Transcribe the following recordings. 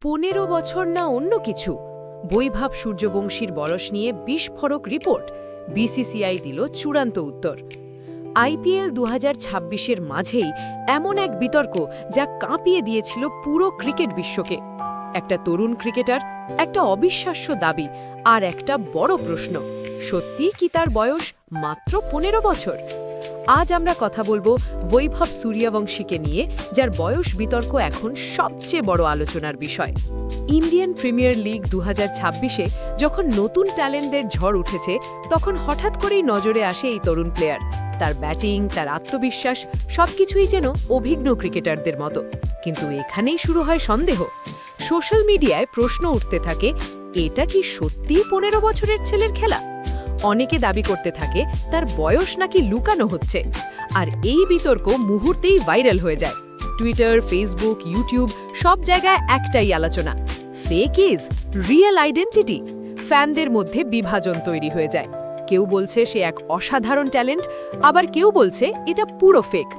15 বছর না অন্য কিছু। বৈভব সূর্যবংশীর বয়স নিয়ে বিস্ফোরক রিপোর্ট। বিসিসিআই দিল চূড়ান্ত উত্তর। আইপিএল 2026-এর মাঝেই এমন এক বিতর্ক যা কাঁপিয়ে দিয়েছিল পুরো ক্রিকেট বিশ্বকে। একটা তরুণ ক্রিকেটার, একটা অবিশ্বাস্য দাবি, আর একটা বড় প্রশ্ন, সত্যিই কি তার বয়স মাত্র 15 বছর? আজ আমরা কথা বলবো বৈভব সূর্যবংশীকে নিয়ে, যার বয়স বিতর্ক এখন সবচেয়ে বড় আলোচনার বিষয়। ইন্ডিয়ান প্রিমিয়ার লিগ 2026-এ যখন নতুন ট্যালেন্টদের ঝড় উঠেছে, তখন হঠাৎ করেই নজরে আসে এই তরুণ প্লেয়ার। তার ব্যাটিং, তার আত্মবিশ্বাস, সবকিছুই যেন অভিজ্ঞ ক্রিকেটারদের মতো। কিন্তু এখানেই শুরু হয় সন্দেহ। সোশ্যাল মিডিয়ায় প্রশ্ন উঠতে থাকে, এটা কি সত্যিই 15 বছরের ছেলের খেলা? অনেকে দাবি করতে থাকে তার বয়স নাকি লুকানো হচ্ছে। আর এই বিতর্ক মুহূর্তেই ভাইরাল হয়ে যায়। টুইটার, ফেসবুক, ইউটিউব সব জায়গায় একটাই আলোচনা, ফেক ইজ রিয়েল আইডেন্টিটি। ফ্যানদের মধ্যে বিভাজন তৈরি হয়ে যায়। কেউ বলছে সে এক অসাধারণ ট্যালেন্ট, আবার কেউ বলছে এটা পুরো ফেক।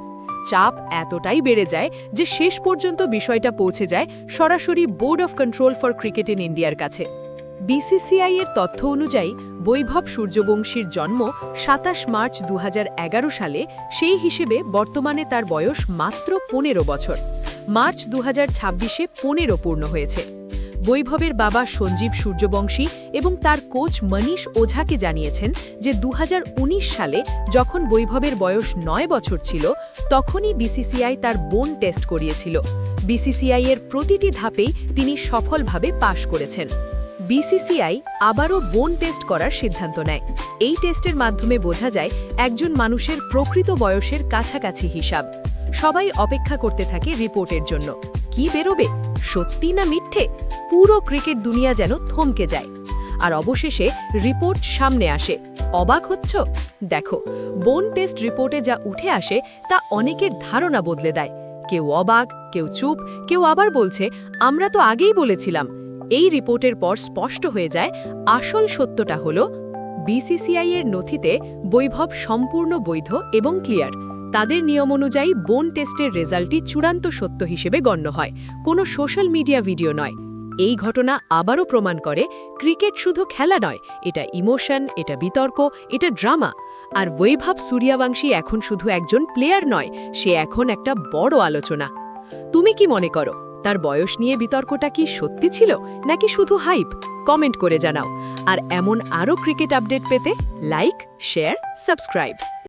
চাপ এতটাই বেড়ে যায় যে শেষ পর্যন্ত বিষয়টা পৌঁছে যায় সরাসরি board of control for cricket in ইন্ডিয়ার কাছে। বিসিসিআই এর তথ্য অনুযায়ী বৈভব সূর্যবংশীর জন্ম 27 মার্চ 2011 সালে। সেই হিসেবে বর্তমানে তার বয়স মাত্র 15 বছর। মার্চ 2026-এ 15 পূর্ণ হয়েছে। বৈভবের বাবা সঞ্জীব সূর্যবংশী এবং তার কোচ মনীষ ওঝাকে জানিয়েছেন যে 2019 সালে যখন বৈভবের বয়স 9 বছর ছিল, তখনই বিসিসিআই তার বোন টেস্ট করিয়েছিল। বিসিসিআই এর প্রতিটি ধাপেই তিনি সফলভাবে পাশ করেছেন। বিসিসিআই আবারও বোন টেস্ট করার সিদ্ধান্ত নেয়। এই টেস্টের মাধ্যমে বোঝা যায় একজন মানুষের প্রকৃত বয়সের কাছাকাছি হিসাব। সবাই অপেক্ষা করতে থাকে রিপোর্টের জন্য। কি বেরোবে, সত্যি না মিথ্যে? পুরো ক্রিকেট দুনিয়া যেন থমকে যায়। আর অবশেষে রিপোর্ট সামনে আসে। অবাক হচ্ছ? দেখো, বোন টেস্ট রিপোর্টে যা উঠে আসে তা অনেকের ধারণা বদলে দেয়। কেউ অবাক, কেউ চুপ, কেউ আবার বলছে আমরা তো আগেই বলেছিলাম। এই রিপোর্টের পর স্পষ্ট হয়ে যায় আসল সত্যটা হলো, বিসিসিআই এর নথিতে বৈভব সম্পূর্ণ বৈধ এবং ক্লিয়ার। তাদের নিয়ম অনুযায়ী বোন টেস্টের রেজাল্টটি চূড়ান্ত সত্য হিসেবে গণ্য হয়, কোনো সোশ্যাল মিডিয়া ভিডিও নয়। এই ঘটনা আবারও প্রমাণ করে ক্রিকেট শুধু খেলা নয়, এটা ইমোশন, এটা বিতর্ক, এটা ড্রামা। আর বৈভব সূর্যবংশী এখন শুধু একজন প্লেয়ার নয়, সে এখন একটা বড় আলোচনা। তুমি কি মনে করো, তার বয়স নিয়ে বিতর্কটা কি সত্যি ছিল নাকি শুধু হাইপ? কমেন্ট করে জানাও। আর এমন আরও ক্রিকেট আপডেট পেতে লাইক, শেয়ার, সাবস্ক্রাইব।